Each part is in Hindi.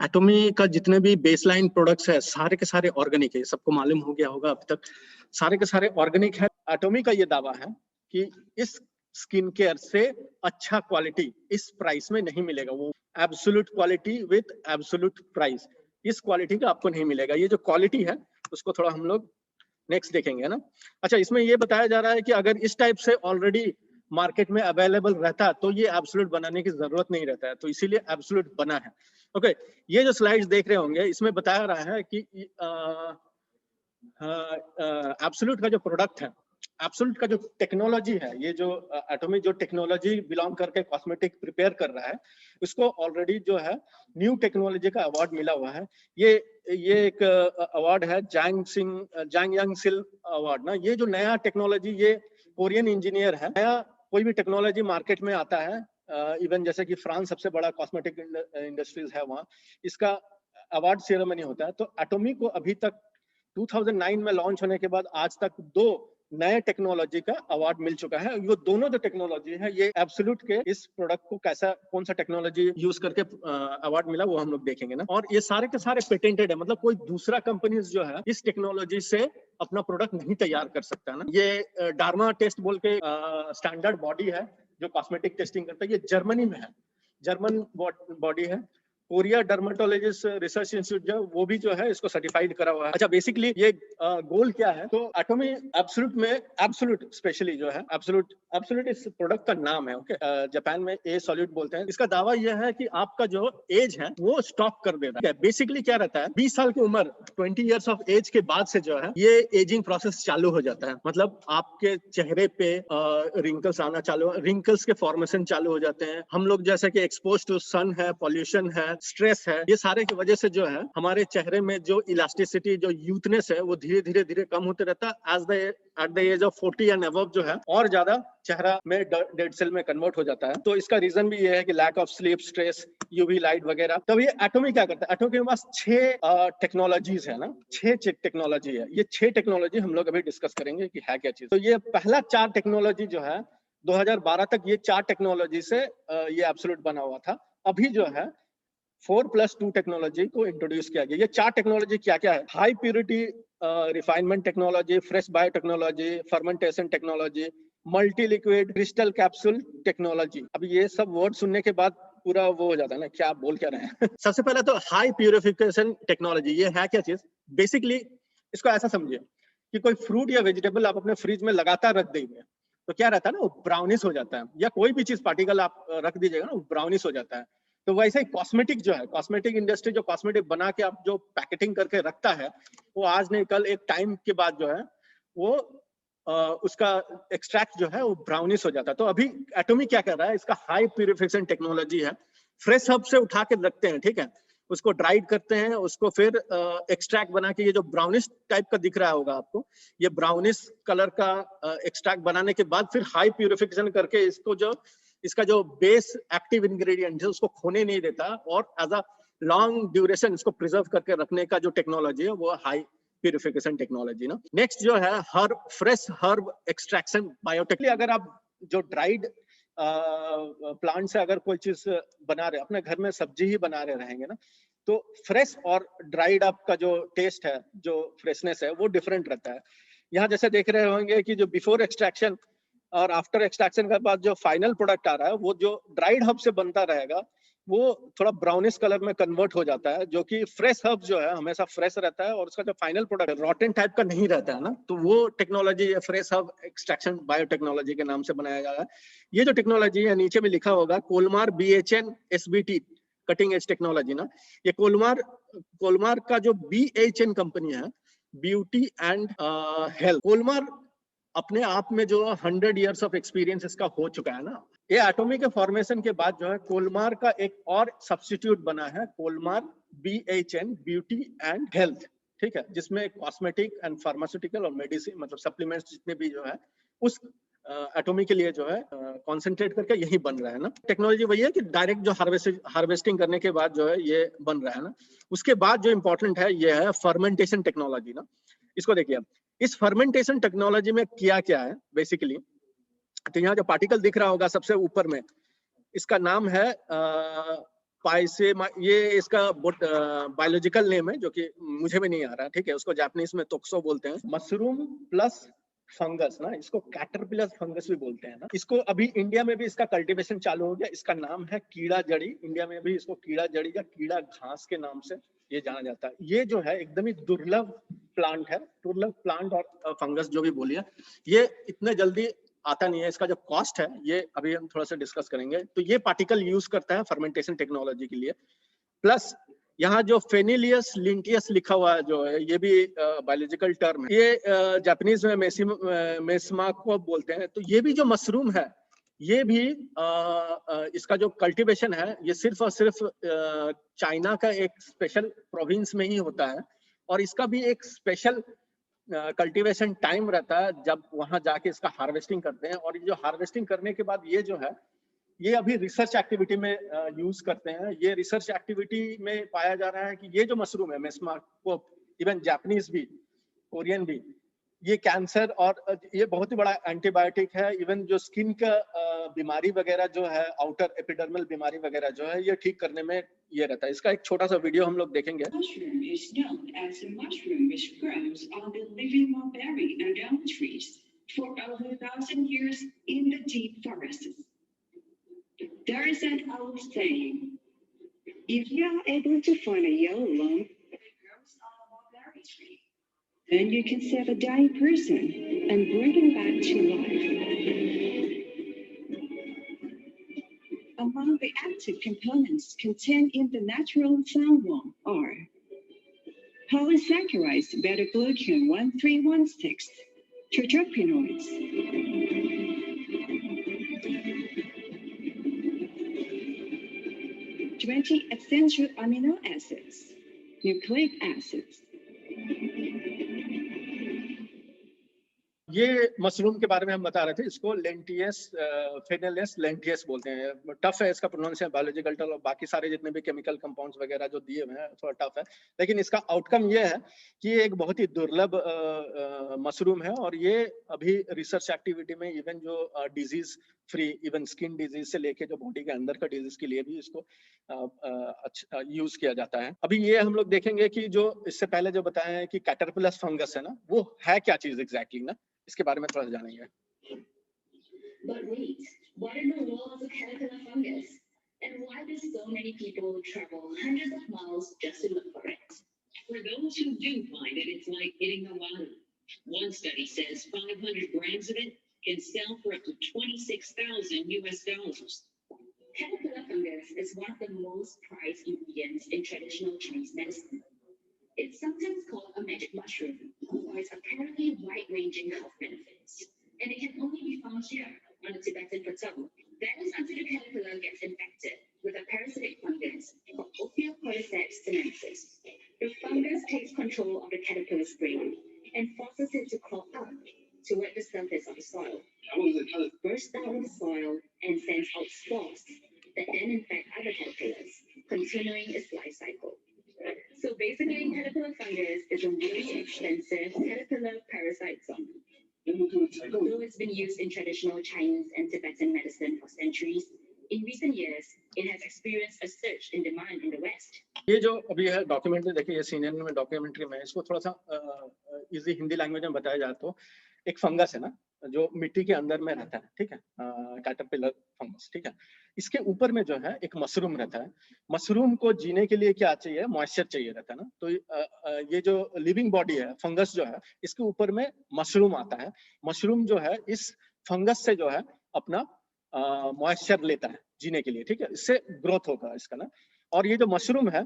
एटॉमी का जितने भी बेसलाइन प्रोडक्ट्स है सारे के सारे ऑर्गेनिक है, सबको मालूम हो गया होगा अभी तक, सारे के सारे ऑर्गेनिक है। एटॉमी का ये दावा है कि इस स्किन केयर से अच्छा क्वालिटी इस प्राइस में नहीं मिलेगा। वो absolute quality with absolute price, इस क्वालिटी का आपको नहीं मिलेगा। ये जो क्वालिटी है उसको थोड़ा हम लोग नेक्स्ट देखेंगे ना। अच्छा, इसमें ये बताया जा रहा है कि अगर इस टाइप से ऑलरेडी मार्केट में अवेलेबल रहता तो ये एब्सोल्यूट बनाने की जरूरत नहीं रहता है, तो इसीलिए एब्सोल्यूट बना है। ओके, ये जो स्लाइड्स देख रहे होंगे इसमें बताया रहा है कि एब्सोल्यूट का जो प्रोडक्ट है, एब्सोल्यूट का जो टेक्नोलॉजी है, ये जो एटॉमी जो टेक्नोलॉजी बिलोंग करके कॉस्मेटिक प्रिपेयर कर रहा है, उसको ऑलरेडी जो है न्यू टेक्नोलॉजी का अवार्ड मिला हुआ है। ये एक अवार्ड है जांग यांग सिल अवार्ड ना। ये जो नया टेक्नोलॉजी, ये कोरियन इंजीनियर है। नया कोई भी टेक्नोलॉजी मार्केट में आता है, इवन जैसे कि फ्रांस सबसे बड़ा कॉस्मेटिक इंडस्ट्रीज है, वहाँ इसका अवार्ड सेरेमनी होता है। तो एटॉमी को अभी तक 2009 में लॉन्च होने के बाद आज तक 2 नए टेक्नोलॉजी का अवार्ड मिल चुका है। वो दोनों जो टेक्नोलॉजी है, ये एब्सोल्यूट के इस प्रोडक्ट को कैसा, कौन सा टेक्नोलॉजी यूज करके अवार्ड मिला वो हम लोग देखेंगे ना। और ये सारे के सारे पेटेंटेड है, मतलब कोई दूसरा कंपनीज जो है इस टेक्नोलॉजी से अपना प्रोडक्ट नहीं तैयार कर सकता ना। ये डार्मा टेस्ट बोल के स्टैंडर्ड बॉडी है जो कॉस्मेटिक टेस्टिंग करता है। ये जर्मनी में है, जर्मन बॉडी है। कोरिया डर्मेटोलॉजिस्ट रिसर्च इंस्टीट्यूट जो वो भी जो है इसको सर्टिफाइड करा हुआ है। अच्छा, बेसिकली ये गोल क्या है, तो एटॉमी एब्सोल्यूट में, एब्सोल्यूट स्पेशली जो है एब्सोल्यूट इस प्रोडक्ट का नाम है। ओके, जापान में ए सॉल्यूट बोलते हैं। इसका दावा यह है कि आपका जो एज है वो स्टॉप कर दे रहा है। बेसिकली क्या रहता है, 20 साल की उम्र, 20 इयर्स ऑफ एज के बाद से जो है ये एजिंग प्रोसेस चालू हो जाता है। मतलब आपके चेहरे पे रिंकल्स आना चालू, रिंकल्स के फॉर्मेशन चालू हो जाते हैं। हम लोग जैसे कि एक्सपोज टू सन है, पॉल्यूशन है, स्ट्रेस है, ये सारे की वजह से जो है हमारे चेहरे में जो इलास्टिसिटी, जो यूथनेस है, वो धीरे धीरे कम होते रहता है। At the age of 40 and above जो है और ज्यादा चेहरा में डेड सेल में कन्वर्ट हो जाता है। तो इसका रीजन भी ये है कि lack of sleep, stress, UV light वगैरह। तब ये एटॉमी क्या करता है, एटॉमी के पास 6 टेक्नोलॉजीज है ना, 6 टेक्नोलॉजी है। ये 6 टेक्नोलॉजी हम लोग अभी डिस्कस करेंगे कि है क्या चीज। तो ये पहला 4 टेक्नोलॉजी जो है 2012 तक ये 4 टेक्नोलॉजी से ये एब्सोल्यूट बना हुआ था। अभी जो है 4+2 टेक्नोलॉजी को इंट्रोड्यूस किया गया। ये 4 टेक्नोलॉजी क्या क्या है, high purity refinement technology, fresh bio technology, fermentation technology, multi liquid crystal capsule technology. अब ये सब वर्ड सुनने के बाद पूरा वो हो जाता है ना, क्या बोल क्या रहे हैं। सबसे पहले तो हाई प्यूरिफिकेशन टेक्नोलॉजी, ये है क्या चीज। बेसिकली इसको ऐसा समझिए कि कोई फ्रूट या वेजिटेबल आप अपने फ्रिज में लगातार रख देंगे तो क्या रहता है ना, वो ब्राउनिश हो जाता है। या कोई भी चीज पार्टिकल आप रख दीजिएगा ना, वो ब्राउनिश हो जाता है। तो वैसे ही कॉस्मेटिक जो है, कॉस्मेटिक इंडस्ट्री जो कॉस्मेटिक बना के आप जो पैकेटिंग करके रखता है, वो आज नहीं कल एक टाइम के बाद जो है वो उसका एक्सट्रैक्ट जो है वो ब्राउनिश हो जाता है। तो अभी एटॉमी क्या कर रहा है, इसका हाई प्यूरिफिकेशन टेक्नोलॉजी है। फ्रेश हब से उठा के रखते हैं, ठीक है, उसको ड्राइड करते हैं, उसको फिर एक्सट्रैक्ट बना के, ये जो ब्राउनिश टाइप का दिख रहा होगा आपको, ये ब्राउनिश कलर का एक्सट्रैक्ट बनाने के बाद फिर हाई प्यूरिफिकेशन करके इसको जो, इसका जो बेस एक्टिव इंग्रेडिएंट है उसको खोने नहीं देता और एज अ लॉन्ग ड्यूरेशन इसको प्रिजर्व करके रखने का जो टेक्नोलॉजी है वो हाई प्यूरिफिकेशन टेक्नोलॉजी ना। नेक्स्ट जो है फ्रेश हर्ब एक्सट्रैक्शन बायोटेक। अगर आप जो ड्राइड प्लांट से अगर कोई चीज बना रहे, अपने घर में सब्जी ही बना रहे रहेंगे ना, तो फ्रेश और ड्राइड आपका जो टेस्ट है, जो फ्रेशनेस है, वो डिफरेंट रहता है। यहाँ जैसे देख रहे होंगे कि जो बिफोर एक्सट्रैक्शन और आफ्टर एक्सट्रैक्शन के बाद जो फाइनल प्रोडक्ट आ रहा है, वो जो ड्राइड हर्ब से बनता रहेगा वो थोड़ा ब्राउनिश कलर में कन्वर्ट हो जाता है, जो कि फ्रेश हर्ब जो है हमेशा फ्रेश रहता है और उसका जो फाइनल प्रोडक्ट रॉटन टाइप का नहीं रहता है ना। तो वो technology fresh herb extraction biotechnology के नाम से बनाया जा रहा है। ये जो टेक्नोलॉजी है नीचे में लिखा होगा कोलमार BHN SBT cutting edge technology ना। ये कोलमार का जो BHN कंपनी है, ब्यूटी एंड हेल्थ, कोलमार अपने आप में जो 100 इयर्स ऑफ एक्सपीरियंस इसका हो चुका है ना। ये एटॉमी के फॉर्मेशन के बाद जो है कोलमार का एक और सब्स्टिट्यूट बना है, कोलमार BHN ब्यूटी एंड हेल्थ, ठीक है, जिसमें कॉस्मेटिक एंड फार्मास्यूटिकल और मेडिसिन, मतलब सप्लीमेंट्स जितने भी जो है उस एटॉमी के लिए जो है कॉन्सेंट्रेट करके यही बन रहा है ना। टेक्नोलॉजी वही है कि डायरेक्ट जो हार्वेस्टिंग करने के बाद जो है ये बन रहा है ना। उसके बाद जो इंपॉर्टेंट है ये है फर्मेंटेशन टेक्नोलॉजी ना। इसको देखिए, इस फर्मेंटेशन टेक्नोलॉजी में किया क्या है बेसिकली, तो यहाँ जो पार्टिकल दिख रहा होगा सबसे ऊपर में, इसका नाम है पाइसे, ये इसका बायोलॉजिकल नेम है जो कि मुझे भी नहीं आ रहा, ठीक है। उसको जापानीज में तोक्सो बोलते हैं। मशरूम प्लस फंगस ना, इसको कैटरपिलर फंगस भी बोलते हैं ना। इसको अभी इंडिया में भी इसका कल्टीवेशन चालू हो गया। इसका नाम है कीड़ा जड़ी। इंडिया में भी इसको कीड़ा जड़ी या कीड़ा घास के नाम से ये जाना जाता है। ये जो है एकदम ही दुर्लभ प्लांट है। दुर्लभ प्लांट और फंगस जो भी बोलिए, ये इतने जल्दी आता नहीं है। इसका जो कॉस्ट है ये अभी हम थोड़ा सा डिस्कस करेंगे। तो ये पार्टिकल यूज करता है फर्मेंटेशन टेक्नोलॉजी के लिए। प्लस यहाँ जो फेनिलियस लिंटियस लिखा हुआ है जो है, ये भी बायोलॉजिकल टर्म है। ये जापानीज में मेस्माको बोलते हैं। तो ये भी जो मशरूम है, ये भी इसका जो कल्टीवेशन है ये सिर्फ और सिर्फ चाइना का एक स्पेशल प्रोविंस में ही होता है। और इसका भी एक स्पेशल कल्टीवेशन टाइम रहता है जब वहां जाके इसका हार्वेस्टिंग करते हैं। और ये जो हार्वेस्टिंग करने के बाद ये जो है, ये अभी रिसर्च एक्टिविटी में यूज करते हैं। ये रिसर्च एक्टिविटी में पाया जा रहा है कि ये जो मशरूम है मेस्माको, इवन जापानीज भी, कोरियन भी, ये कैंसर और ये बहुत ही बड़ा एंटीबायोटिक है। इवन जो स्किन का बीमारी वगैरह जो है, आउटर एपिडर्मल बीमारी वगैरह जो है, ये ठीक करने में ये रहता है। इसका एक छोटा सा वीडियो हम लोग देखेंगे। Mushroom is known as a mushroom which grows on the living mulberry and elm trees for over 1,000 years in the deep forests. There is an old saying, if you are able to find a yellow lung that grows on a mulberry tree, then you can save a dying person and bring him back to life. Among the active components contained in the natural sandworm are polysaccharides beta-glucan 1316, terpenoids, 20 essential amino acids, nucleic acids. ये मशरूम के बारे में हम बता रहे थे। इसको लेंटियस, फेनेलियस लेंटियस बोलते हैं। टफ है इसका प्रोनाउंसिएशन, बायोलॉजिकल टर्म, और बाकी सारे जितने भी केमिकल कंपाउंड्स वगैरह जो दिए हुए हैं थोड़ा टफ है। लेकिन इसका आउटकम ये है कि ये एक बहुत ही दुर्लभ मशरूम है। और ये अभी रिसर्च एक्टिविटी में इवन जो disease free, even skin disease से लेके जो बॉडी के अंदर का डिजीज के लिए भी इसको अच्छा यूज किया जाता है। अभी ये हम लोग देखेंगे कि जो इससे पहले जो बताया है कि कैटरपिलर फंगस है ना, वो है क्या चीज एग्जैक्टली ना, इसके बारे में थोड़ा सा जानेंगे। But wait, what in the world is a caterpillar fungus? And why do so many people travel hundreds of miles just to look for it? For those who do find it, it's like hitting the lottery. One study says 500 grams of it can sell for up to $26,000 US. Caterpillar fungus is one of the most prized ingredients in traditional Chinese medicine. It's sometimes called a magic mushroom for its apparently wide-ranging health benefits, and it can only be found here on the Tibetan Plateau. That is until the caterpillar gets infected with a parasitic fungus called Ophiocordyceps sinensis. The fungus takes control of the caterpillar's brain and forces it to crawl up toward the surface of the soil. It bursts out of the soil and sends out spores that then infect other caterpillars, continuing its life cycle. So basically, caterpillar fungus is a really expensive caterpillar parasite zombie. Though it's been used in traditional Chinese and Tibetan medicine for centuries, in recent years, it has experienced a surge in demand in the West. ये जो अभी है डॉक्यूमेंट्री, देखिए ये सीनियर में डॉक्यूमेंट्री में, इसको थोड़ा सा इजी हिंदी लैंग्वेज में बताया जाए तो एक फंगस है ना जो मिट्टी के अंदर में रहता है, ठीक है, कैटरपिलर फंगस, ठीक है। इसके ऊपर में जो है एक मशरूम रहता है। मशरूम को जीने के लिए क्या चाहिए, मॉइस्चर चाहिए रहता है ना। तो ये जो लिविंग बॉडी है फंगस जो है, इसके ऊपर में मशरूम आता है। मशरूम जो है इस फंगस से जो है अपना मॉइस्चर लेता है जीने के लिए, ठीक है। इससे ग्रोथ होगा इसका ना। और ये जो मशरूम है,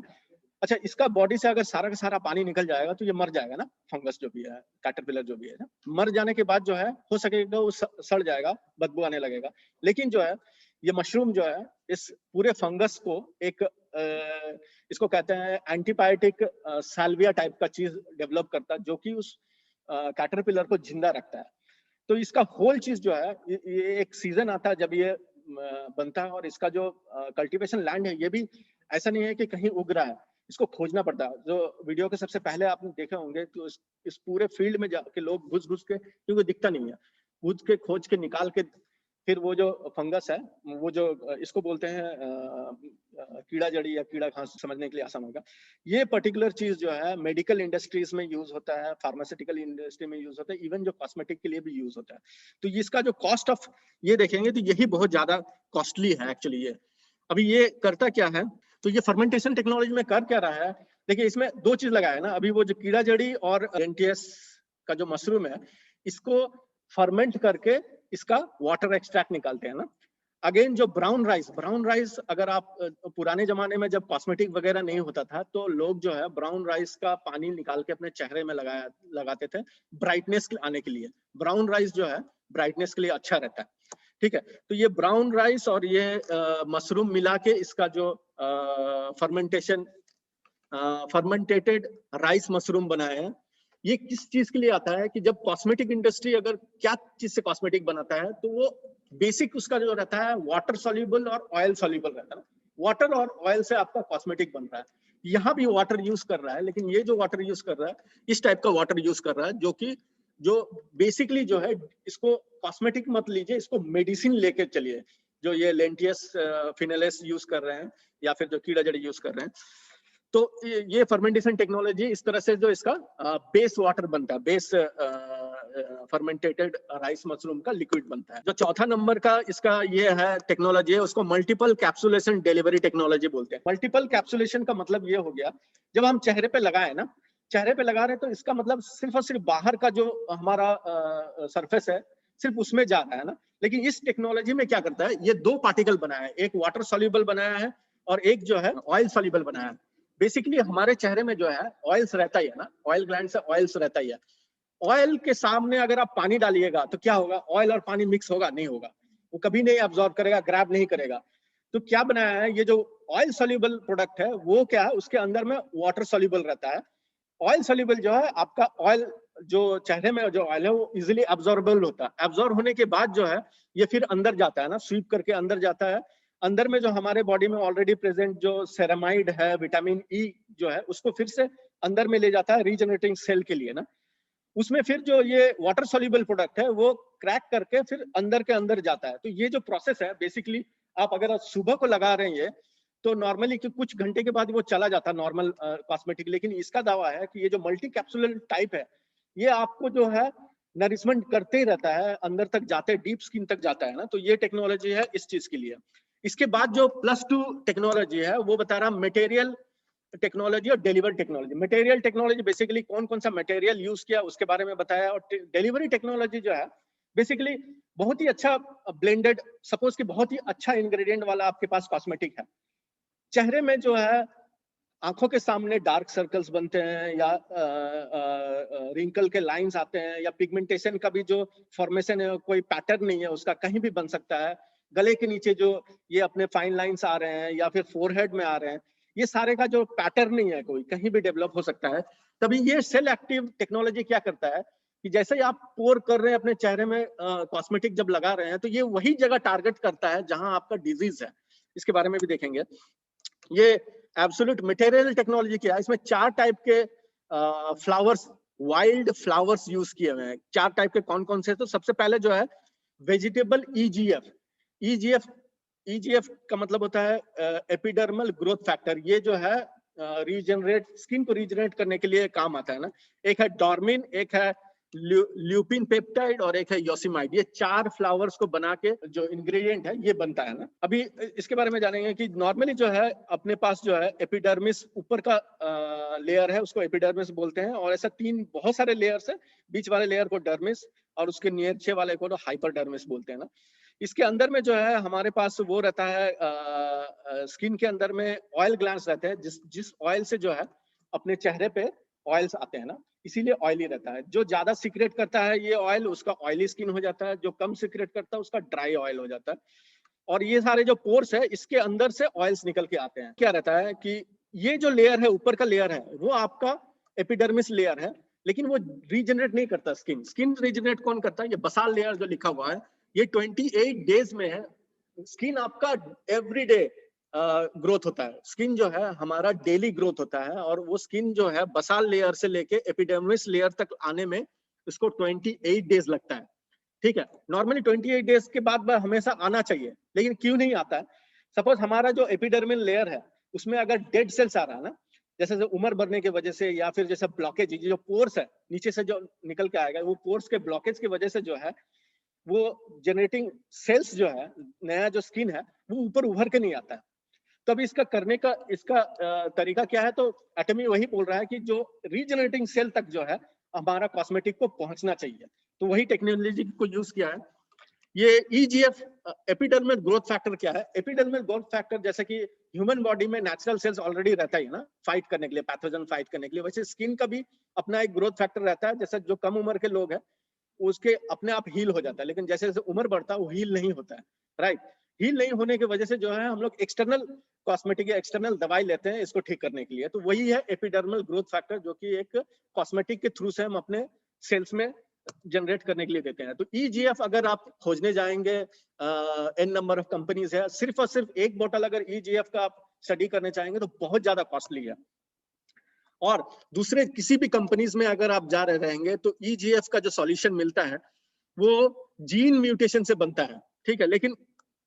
अच्छा, इसका बॉडी से अगर सारा का सारा पानी निकल जाएगा तो ये मर जाएगा ना, फंगस जो भी है, कैटरपिलर जो भी है ना। मर जाने के बाद जो है हो सकेगा वो सड़ जाएगा, बदबू आने लगेगा। लेकिन जो है ये मशरूम जो है इस पूरे फंगस को एक इसको कहते हैं एंटीबायोटिक साल्विया टाइप का चीज डेवलप करता है, जो कि उस कैटरपिलर को जिंदा रखता है। तो इसका होल चीज जो है, ये एक सीजन आता है जब ये बनता है। और इसका जो कल्टीवेशन लैंड है, ये भी ऐसा नहीं है कि कहीं उग रहा है, इसको खोजना पड़ता है। जो वीडियो के सबसे पहले आपने देखे होंगे तो इस पूरे फील्ड में जाके लोग घुस के, क्योंकि दिखता नहीं है, घुस के खोज के निकाल के फिर वो जो फंगस है, वो जो इसको बोलते हैं कीड़ा जड़ी या कीड़ा घास, समझने के लिए आसान होगा। ये पर्टिकुलर चीज जो है मेडिकल इंडस्ट्रीज में यूज होता है, फार्मास्यूटिकल इंडस्ट्री में यूज होता है, इवन जो कॉस्मेटिक के लिए भी यूज होता है। तो इसका जो कॉस्ट ऑफ ये देखेंगे तो यही बहुत ज्यादा कॉस्टली है एक्चुअली। ये अभी ये करता क्या है, तो ये फर्मेंटेशन टेक्नोलॉजी में कर क्या रहा है, देखिए इसमें दो चीज लगाया है ना, अभी वो जो कीड़ा जड़ी और लेंटियस का जो मशरूम है, इसको फर्मेंट करके इसका वाटर एक्सट्रैक्ट निकालते हैं ना। अगेन जो ब्राउन राइस अगर आप पुराने जमाने में जब कॉस्मेटिक वगैरह नहीं होता था तो लोग जो है ब्राउन राइस का पानी निकाल के अपने चेहरे में लगाते थे ब्राइटनेस आने के लिए। ब्राउन राइस जो है ब्राइटनेस के लिए अच्छा रहता है, ठीक है। तो ये ब्राउन राइस और ये मशरूम मिला के इसका जो फर्मेंटेटेड राइस मशरूम बनाया है, ये किस चीज के लिए आता है कि जब कॉस्मेटिक इंडस्ट्री अगर क्या चीज से कॉस्मेटिक बनाता है तो वो बेसिक उसका जो रहता है वाटर सॉल्युबल और ऑयल सॉल्युबल रहता है ना। वाटर और ऑयल से आपका कॉस्मेटिक बन रहा है, यहाँ भी वाटर यूज कर रहा है, लेकिन ये जो वाटर यूज कर रहा है इस टाइप का वाटर यूज कर रहा है जो बेसिकली जो है, इसको कॉस्मेटिक मत लीजिए, इसको मेडिसिन लेके चलिए। जो ये लेंटियस फिनेलिस यूज कर रहे हैं या फिर जो कीड़ा जड़ी यूज कर रहे हैं, तो ये फर्मेंटेशन टेक्नोलॉजी इस तरह से जो इसका बेस वाटर बनता है, बेस फर्मेंटेटेड राइस मशरूम का लिक्विड बनता है। जो चौथा नंबर का इसका ये है टेक्नोलॉजी है, उसको मल्टीपल कैप्सुलेशन डिलीवरी टेक्नोलॉजी बोलते हैं। मल्टीपल कैप्सुलेशन का मतलब ये हो गया, जब हम चेहरे पे लगाए ना, चेहरे पे लगा रहे हैं तो इसका मतलब सिर्फ और सिर्फ बाहर का जो हमारा सरफेस है सिर्फ उसमें जा रहा है ना। लेकिन इस टेक्नोलॉजी में क्या करता है, ये दो पार्टिकल बनाया है, एक वाटर सॉल्युबल बनाया है और एक जो है ऑयल सॉल्युबल बनाया है। बेसिकली हमारे चेहरे में जो है ऑयल्स रहता ही है ना, ऑयल ग्लैंड से ऑयल्स रहता ही है। ऑयल के सामने अगर आप पानी डालिएगा तो क्या होगा, ऑयल और पानी मिक्स होगा? नहीं होगा, वो कभी नहीं अब्सॉर्ब करेगा, ग्रैब नहीं करेगा। तो क्या बनाया है, ये जो ऑयल सॉल्युबल प्रोडक्ट है वो क्या है, उसके अंदर में वाटर सॉल्युबल रहता है। ऑयल सॉल्युबल जो है आपका ऑयल, जो चेहरे में जो ऑयल है वो इजिली अब्सॉर्बेबल होता है। अब्सॉर्ब होने के बाद जो है ये फिर अंदर जाता है ना, स्वीप करके अंदर जाता है। अंदर में जो हमारे बॉडी में ऑलरेडी प्रेजेंट जो सेरामाइड है, विटामिन ई जो है, उसको फिर से अंदर में ले जाता है रीजनरेटिंग सेल के लिए ना। उसमें फिर जो ये वाटर सॉल्युबल प्रोडक्ट है वो क्रैक करके फिर अंदर के अंदर जाता है। तो ये जो प्रोसेस है बेसिकली, आप अगर सुबह को लगा रहे हैं तो नॉर्मली कुछ घंटे के बाद वो चला जाता है नॉर्मल कॉस्मेटिक। लेकिन इसका दावा है कि ये जो मल्टी कैप्सुलर टाइप है, ये आपको जो है नरिशमेंट करते ही रहता है, अंदर तक जाते, डीप स्किन तक जाता है ना। तो ये टेक्नोलॉजी है इस चीज के लिए। इसके बाद जो +2 टेक्नोलॉजी है वो बता रहा मटेरियल टेक्नोलॉजी और deliver technology. Material technology basically कौन कौन सा मटेरियल यूज किया उसके बारे में बताया, और डिलीवरी टेक्नोलॉजी जो है बेसिकली बहुत ही अच्छा ब्लेंडेड, सपोज कि बहुत ही अच्छा इंग्रेडिएंट वाला आपके पास कॉस्मेटिक है, चेहरे में जो है आंखों के सामने डार्क सर्कल्स बनते हैं या रिंकल के लाइंस आते हैं, या पिगमेंटेशन का भी जो फॉर्मेशन है कोई पैटर्न नहीं है उसका, कहीं भी बन सकता है। गले के नीचे जो ये अपने फाइन लाइंस आ रहे हैं या फिर फोरहेड में आ रहे हैं, ये सारे का जो पैटर्न नहीं है कोई, कहीं भी डेवलप हो सकता है। तभी ये सेल एक्टिव टेक्नोलॉजी क्या करता है कि जैसे ही आप पोर कर रहे हैं अपने चेहरे में कॉस्मेटिक जब लगा रहे हैं, तो ये वही जगह टारगेट करता है जहां आपका डिजीज है। इसके बारे में भी देखेंगे। ये एब्सोल्यूट मटेरियल टेक्नोलॉजी क्या है, इसमें 4 टाइप के फ्लावर्स, वाइल्ड फ्लावर्स यूज किए हुए हैं। 4 टाइप के कौन कौन से, तो सबसे पहले जो है वेजिटेबल EGF का मतलब होता है एपिडर्मल ग्रोथ फैक्टर। ये जो है रीजनरेट, स्किन को रीजनरेट करने के लिए काम आता है ना। एक है डॉर्मिन, एक है ल्यूपिन पेप्टाइड और एक है योसिमाइड। ये 4 फ्लावर्स को बना के जो इंग्रेडिएंट है ये बनता है ना। अभी इसके बारे में जानेंगे कि नॉर्मली जो है अपने पास जो है एपिडर्मिस ऊपर का लेयर है, उसको एपिडर्मिस बोलते हैं, और ऐसा 3 बहुत सारे लेयर्स है, बीच वाले लेयर को डर्मिस और उसके नीचे वाले को हाइपरडर्मिस बोलते हैं ना। इसके अंदर में जो है हमारे पास वो रहता है, स्किन के अंदर में ऑयल ग्लैंड्स रहते हैं, जिस ऑयल से जो है अपने चेहरे पे ऑयल्स आते हैं ना, इसीलिए ऑयली रहता है। जो ज्यादा सीक्रेट करता है ये ऑयल, उसका ऑयली स्किन हो जाता है, जो कम सीक्रेट करता है उसका ड्राई ऑयल हो जाता है। और ये सारे जो पोर्स है इसके अंदर से ऑयल्स निकल के आते हैं। क्या रहता है कि ये जो लेयर है, ऊपर का लेयर है, वो आपका एपिडर्मिस लेयर है, लेकिन वो रीजनरेट नहीं करता स्किन रीजनरेट कौन करता है? ये बसाल लेयर जो लिखा हुआ है, ये 28 डेज में है। स्किन आपका एवरीडे ग्रोथ होता है, स्किन जो है हमारा डेली ग्रोथ होता है, और वो स्किन जो है बसाल लेयर से लेके एपिडर्मिस लेयर तक आने में इसको 28 डेज लगता है। ठीक है, नॉर्मली 28 डेज के बाद हमेशा आना चाहिए, लेकिन क्यों नहीं आता है? सपोज हमारा जो एपिडर्मल लेयर है उसमें अगर डेड सेल्स आ रहा है ना, जैसे उम्र बढ़ने की वजह से या फिर जैसे ब्लॉकेज, जो पोर्स है नीचे से जो निकल के आएगा, वो पोर्स के ब्लॉकेज की वजह से जो है वो जनरेटिंग सेल्स जो है, नया जो स्किन है वो ऊपर उभर के नहीं आता है। तो अभी इसका करने का इसका तरीका क्या है? तो एटमी वही बोल रहा है कि जो रीजनरेटिंग सेल तक जो है हमारा कॉस्मेटिक को पहुंचना चाहिए, तो वही टेक्नोलॉजी को यूज किया है। ये EGF एपिडर्मल ग्रोथ फैक्टर क्या है? एपिडर्मल ग्रोथ फैक्टर जैसे कि ह्यूमन बॉडी में नेचुरल सेल्स ऑलरेडी रहता है ना, फाइट करने के लिए, पैथोजन फाइट करने के लिए, वैसे स्किन का भी अपना एक ग्रोथ फैक्टर रहता है। जैसे जो कम उम्र के लोग हैं उसके अपने आप हील हो जाता है, लेकिन जैसे जैसे उम्र बढ़ता है वो हील नहीं होता है, राइट? हील नहीं होने की वजह से जो है हम लोग एक्सटर्नल कॉस्मेटिक या एक्सटर्नल दवाई लेते हैं इसको ठीक करने के लिए। तो वही है एपिडर्मल ग्रोथ फैक्टर, जो कि एक कॉस्मेटिक के थ्रू से हम अपने सेल्स में जनरेट करने के लिए देते हैं। तो EGF अगर आप खोजने जाएंगे, n नंबर ऑफ कंपनीज है, सिर्फ और सिर्फ एक बोतल अगर EGF का आप स्टडी करने चाहेंगे तो बहुत ज्यादा कॉस्टली है। और दूसरे किसी भी कंपनीज में अगर आप जा रहे रहेंगे तो EGF का जो सॉल्यूशन मिलता है वो जीन म्यूटेशन से बनता है, ठीक है? लेकिन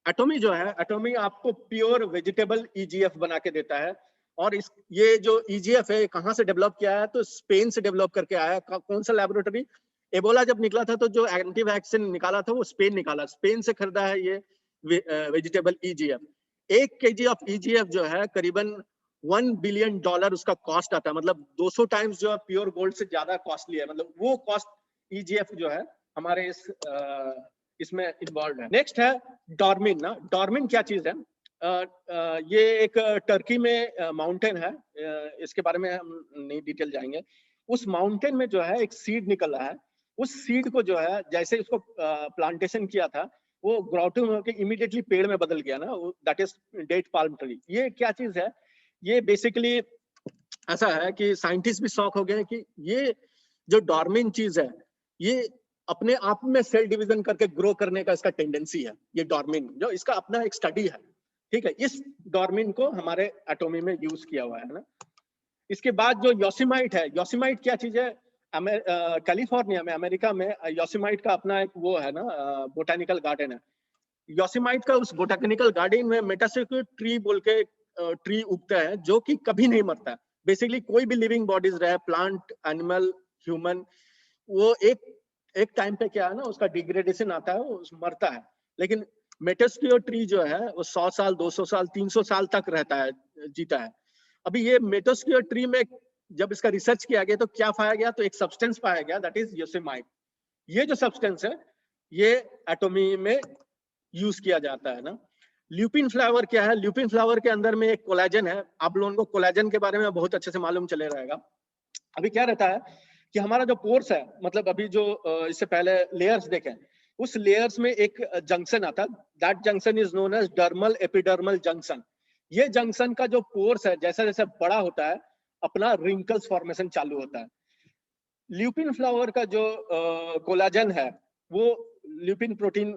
एटॉमी जो है, एटॉमी आपको प्योर वेजिटेबल EGF बना के देता है। और ये जो EGF है कहाँ से डेवलप किया है? तो स्पेन से डेवलप करके आया है। कौन सा लैबोरेटरी? एबोला जब निकला था तो जो एंटी वैक्सीन निकाला था वो स्पेन निकाला, स्पेन से खरीदा है ये vegetable EGF। 1 kg of EGF जो है करीबन $1 बिलियन उसका कॉस्ट आता है, मतलब 200 टाइम्स जो है प्योर गोल्ड से ज्यादा कॉस्टली है। मतलब वो कॉस्ट EGF जो है हमारे इसमें इन्वॉल्व है। नेक्स्ट है डॉर्मिन ना। डॉर्मिन क्या चीज है? ये एक टर्की में माउंटेन है, इसके बारे में हम नहीं डिटेल जाएंगे। उस माउंटेन में जो है एक सीड निकल रहा है, उस सीड को जो है जैसे उसको प्लांटेशन किया था वो ग्राउटिंग होकर इमीडिएटली पेड़ में बदल गया ना, that is date palm tree. ये क्या चीज है? ये बेसिकली ऐसा है कि साइंटिस्ट भी शॉक हो गए कि ये जो डॉर्मिन चीज है ये अपने आप में सेल डिवीजन करके ग्रो करने का इसका टेंडेंसी है। ये डॉर्मिन जो इसका अपना एक स्टडी है, ठीक है? इस डॉर्मिन को हमारे एटॉमी में यूज किया हुआ है ना। इसके बाद जो योसिमाइट है, योसिमाइट क्या चीज है? कैलिफोर्निया में, अमेरिका में योसिमाइट का अपना एक वो है ना, बोटानिकल गार्डन है। योसिमाइट का उस बोटानिकल गार्डन में मेटासिक्यूट ट्री बोल के ट्री उगता है जो कि कभी नहीं मरता है। बेसिकली कोई भी लिविंग बॉडीज रहे, प्लांट, एनिमल, ह्यूमन, वो एक टाइम पे क्या है ना उसका डिग्रेडेशन आता है, वो मरता है। लेकिन मेटासिक्यूट ट्री जो है वो 100 साल, 200 साल, 300 साल तक रहता है, जीता है। अभी ये मेटासिक्यूट ट्री में जब इसका रिसर्च किया गया तो क्या पाया गया? तो एक सब्सटेंस पाया गया, दैट इज योसिमाइट। ये जो सब्सटेंस है ये एटॉमी में यूज किया जाता है ना। ल्यूपिन फ्लावर क्या है? ल्यूपिन फ्लावर के अंदर में एक कोलेजन है। आप लोगों को कोलेजन के बारे में बहुत अच्छे से मालूम चले रहेगा। अभी क्या रहता है कि हमारा जो पोर्स है, मतलब अभी जो इससे पहले लेयर्स देखें, उस लेयर्स में एक जंक्शन आता है, that junction is known as dermal epidermal junction. ये जंक्शन का जो पोर्स है जैसे जैसे बड़ा होता है अपना रिंकल्स फॉर्मेशन चालू होता है। ल्यूपिन फ्लावर का जो कोलाजन है वो ल्यूपिन प्रोटीन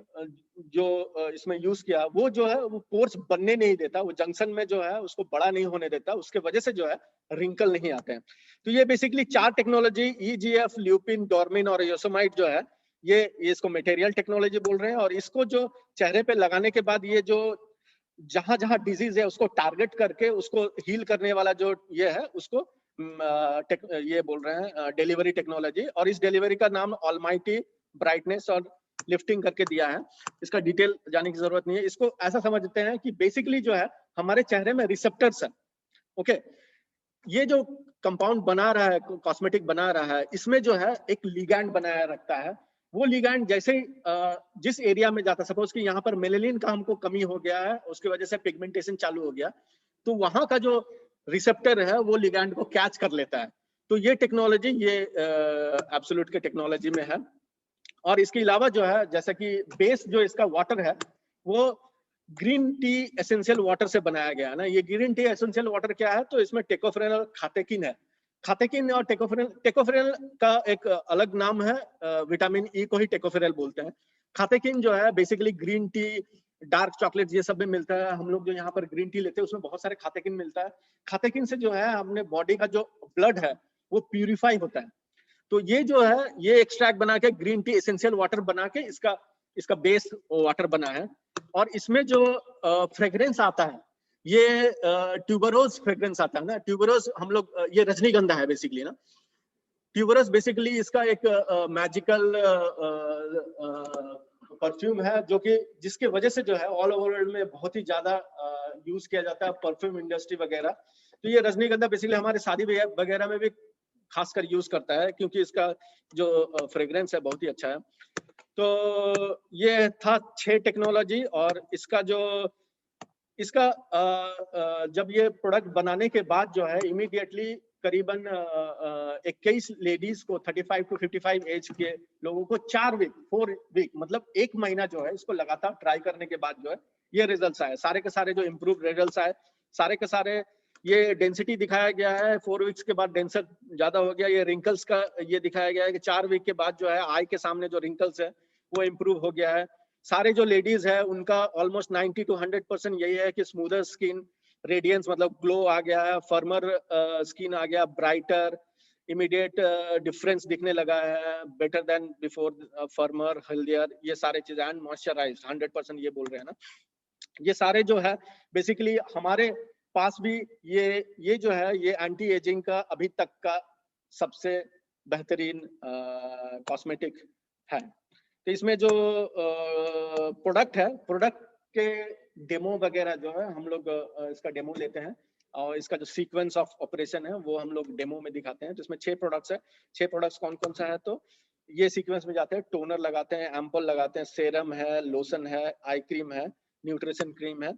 जो इसमें यूज किया वो जो है वो पोर्स बनने नहीं देता, वो जंक्शन में जो है उसको बड़ा नहीं होने देता, उसके वजह से जो है रिंकल नहीं आते हैं। तो ये बेसिकली 4 टेक्नोलॉजी, EGF, ल्यूपिन, डॉर्मिन और योसिमाइट जो है ये इसको मटेरियल टेक्नोलॉजी बोल रहे हैं। और इसको जो चेहरे पे लगाने के बाद ये जो जहां जहां डिजीज है उसको टारगेट करके उसको हील करने वाला जो ये है उसको ये बोल रहे हैं डिलीवरी टेक्नोलॉजी। और इस डिलीवरी का नाम ऑलमाइटी ब्राइटनेस और लिफ्टिंग करके दिया है। इसका डिटेल जाने की जरूरत नहीं है। इसको ऐसा समझते हैं कि बेसिकली जो है हमारे चेहरे में रिसेप्टर्स है, ओके? ये जो कंपाउंड बना रहा है, कॉस्मेटिक बना रहा है, इसमें जो है एक लिगैंड बनाया रखता है। वो लिगैंड जैसे जिस एरिया में जाता है, सपोज कि यहाँ पर मेलेनिन का हमको कमी हो गया है, उसकी वजह से पिगमेंटेशन चालू हो गया, तो वहां का जो रिसेप्टर है वो लिगैंड को कैच कर लेता है। तो ये टेक्नोलॉजी ये एब्सोल्यूट के टेक्नोलॉजी में है। और इसके अलावा जो है जैसा कि बेस जो इसका वाटर है वो ग्रीन टी एसेंशियल वाटर से बनाया गया है ना। ये ग्रीन टी एसेंशियल वाटर क्या है? तो इसमें टेकोफेरेल और खातेकिन है। खातेकिन और टेकोफेरेल का एक अलग नाम है, विटामिन ई को ही टेकोफेरेल बोलते हैं। खातेकिन जो है basically green tea, dark chocolate ये सब में मिलता है। हम लोग जो यहाँ पर ग्रीन टी लेते हैं उसमें बहुत सारे खातेकिन मिलता है। खातेकिन से जो है हमने बॉडी का जो ब्लड है वो प्यूरिफाई होता है। तो ये जो है ये एक्सट्रैक्ट बना के ग्रीन टी एसेंशियल वाटर बना के इसका बेस वाटर बना है। और इसमें जो फ्रेग्रेंस आता है ये ट्यूबरोज फ्रेग्रेंस आता है ना। ट्यूबरोज हम लोग ये रजनीगंधा है बेसिकली ना। ट्यूबरोज बेसिकली इसका एक मैजिकल परफ्यूम है जो कि जिसके वजह से जो है ऑल ओवर वर्ल्ड में बहुत ही ज्यादा यूज किया जाता है परफ्यूम इंडस्ट्री वगैरह। तो ये रजनीगंधा बेसिकली हमारे शादी वगैरह में भी खासकर यूज करता है क्योंकि इसका जो फ्रेग्रेंस है बहुत ही अच्छा है। तो ये था 6 टेक्नोलॉजी। और इसका जब ये प्रोडक्ट बनाने के बाद जो है इमीडिएटली करीबन 21 लेडीज को 35 टू 55 एज के लोगों को 4 वीक मतलब 1 महीना जो है इसको लगातार ट्राई करने के बाद जो है ये रिजल्ट्स आए। सारे के सारे जो इम्प्रूव रिजल्ट्स आए, सारे के सारे ये डेंसिटी दिखाया गया है। 4 वीक्स के बाद डेंसर ज्यादा हो गया। ये रिंकल्स का ये दिखाया गया है कि 4 वीक के बाद जो है आई के सामने जो रिंकल्स है वो इम्प्रूव हो गया है। सारे जो लेडीज है उनका ऑलमोस्ट 90 टू 100% यही है कि स्मूदर स्किन, रेडियंस मतलब ग्लो आ गया है, फर्मर स्किन आ गया, ब्राइटर, इमीडिएट डिफरेंस दिखने लगा है, better than before, firmer, healthier, ये सारे चीजें एंड मॉइस्चराइज्ड 100% ये बोल रहे हैं ना। ये सारे जो है बेसिकली हमारे पास भी ये जो है ये एंटी एजिंग का अभी तक का सबसे बेहतरीन कॉस्मेटिक है। तो इसमें जो प्रोडक्ट है, प्रोडक्ट के डेमो वगैरह जो है हम लोग इसका डेमो लेते हैं और इसका जो सीक्वेंस ऑफ ऑपरेशन है वो हम लोग डेमो में दिखाते हैं। तो इसमें 6 प्रोडक्ट्स है। 6 प्रोडक्ट्स कौन कौन सा है तो ये सीक्वेंस में जाते हैं। टोनर लगाते हैं, एम्पल लगाते हैं, सेरम है, लोशन है, आई क्रीम है, न्यूट्रिशन क्रीम है।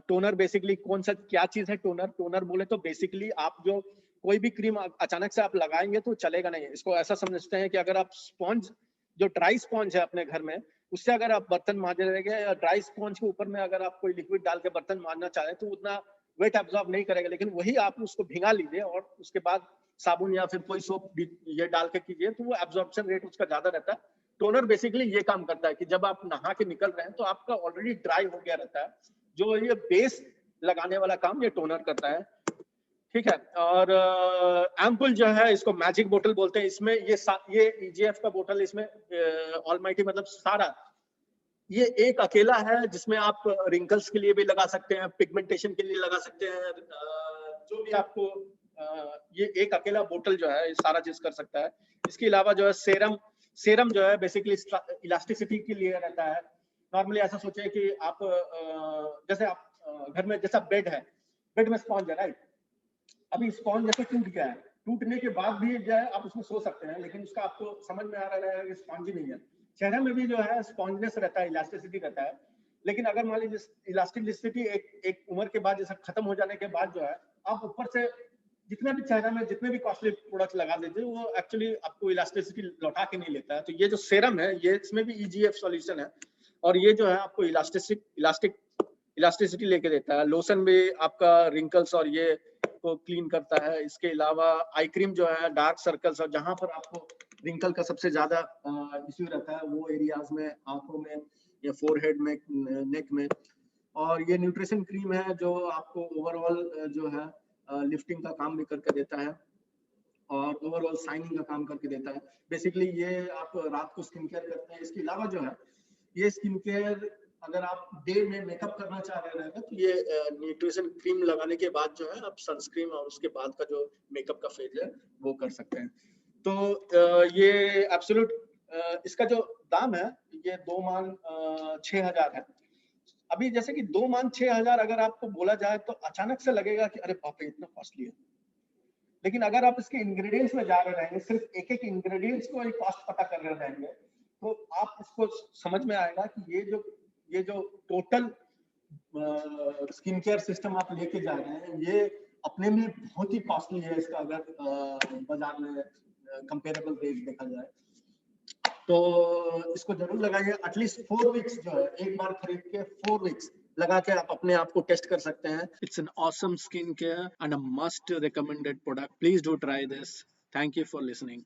टोनर बेसिकली कौन सा क्या चीज है टोनर बोले तो बेसिकली आप जो कोई भी क्रीम अचानक से आप लगाएंगे तो चलेगा नहीं। इसको ऐसा समझते हैं कि अगर आप स्पॉन्ज जो ड्राई स्पॉन्ज है अपने घर में उससे अगर आप बर्तन मांज रहेंगे या ड्राई स्पॉन्ज के ऊपर में अगर आप कोई लिक्विड डाल के बर्तन मांजना चाहें तो उतना वेट एब्जॉर्ब नहीं करेगा। लेकिन वही आप उसको भिंगा लीजिए और उसके बाद साबुन या फिर कोई सोप ये डाल के कीजिए तो वो एब्जॉर्प्शन रेट उसका ज्यादा रहता है। टोनर बेसिकली ये काम करता है कि जब आप नहा के निकल रहे हैं तो आपका ऑलरेडी ड्राई हो गया रहता है। जो ये बेस लगाने वाला काम ये टोनर करता है, ठीक है। और एम्पुल जो है इसको मैजिक बोतल बोलते हैं। इसमें ये EGF का बोतल इसमें ऑलमाइटी मतलब सारा ये एक अकेला है जिसमें आप रिंकल्स के लिए भी लगा सकते हैं, पिगमेंटेशन के लिए लगा सकते हैं, जो भी आपको ये एक अकेला बोतल जो है ये सारा चीज कर सकता है। इसके अलावा जो है सेरम जो है बेसिकली इलास्टिसिटी के लिए रहता है। नॉर्मली ऐसा सोचे कि आप जैसे आप घर में जैसा बेड है, बेड में स्पॉन्ज है राइट। अभी स्पॉन्ज जैसे टूट गया है, टूटने के बाद भी जो है आप उसमें सो सकते हैं लेकिन उसका आपको समझ में आ रहा है कि स्पॉन्ज ही नहीं है। चेहरे में भी जो है स्पॉन्जनेस रहता है, इलास्टिसिटी रहता है। लेकिन अगर मान लीजिए इलास्टिसिटी एक उम्र के बाद जैसा खत्म हो जाने के बाद जो है आप ऊपर से जितना भी चेहरा में जितने भी कॉस्टली प्रोडक्ट लगा दीजिए वो एक्चुअली आपको इलास्टिसिटी लौटा के नहीं लेता है। तो ये जो सेरम है ये इसमें भी EGF सॉल्यूशन है और ये जो है आपको इलास्टिसिटी लेके देता है। लोशन भी आपका रिंकल्स और ये को क्लीन करता है। इसके अलावा आई क्रीम जो है डार्क सर्कल्स और जहां पर आपको रिंकल का सबसे ज्यादा इश्यू रहता है वो एरियाज में, आंखों में या फोरहेड में, नेक में। और ये न्यूट्रिशन क्रीम है जो आपको ओवरऑल जो है लिफ्टिंग का काम भी करके देता है और ओवरऑल शाइनिंग का काम करके देता है। बेसिकली ये आप रात को स्किन केयर करते हैं। इसके अलावा जो है ये स्किन केयर अगर आप डे में मेकअप करना चाह रहे हैं तो ये न्यूट्रिशन क्रीम लगाने के बाद जो है आप सनस्क्रीन और उसके बाद का जो मेकअप का फेज है वो कर सकते हैं। तो ये एब्सोल्यूट इसका जो दाम है ये 2 मान 6,000 है। अभी जैसे कि 2 मान 6,000 अगर आपको बोला जाए तो अचानक से लगेगा कि अरे बाप रे इतना कॉस्टली है। लेकिन अगर आप इसके इंग्रेडिएंट्स में जा रहे रहेंगे, सिर्फ एक इंग्रेडिएंट्स को ही कॉस्ट पता कर रहे रहेंगे तो आप इसको समझ में आएगा कि ये जो टोटल स्किन केयर सिस्टम आप लेके जा रहे हैं ये अपने में बहुत ही कॉस्टली है। इसका अगर बाजार में कंपेरेबल रेट देखा जाए तो इसको जरूर लगाइए। एटलीस्ट 4 वीक्स जो है एक बार खरीद के 4 वीक्स लगा के आप अपने आप को टेस्ट कर सकते हैं। It's an awesome skin care and a must recommended product. Please do try this. Thank you for listening.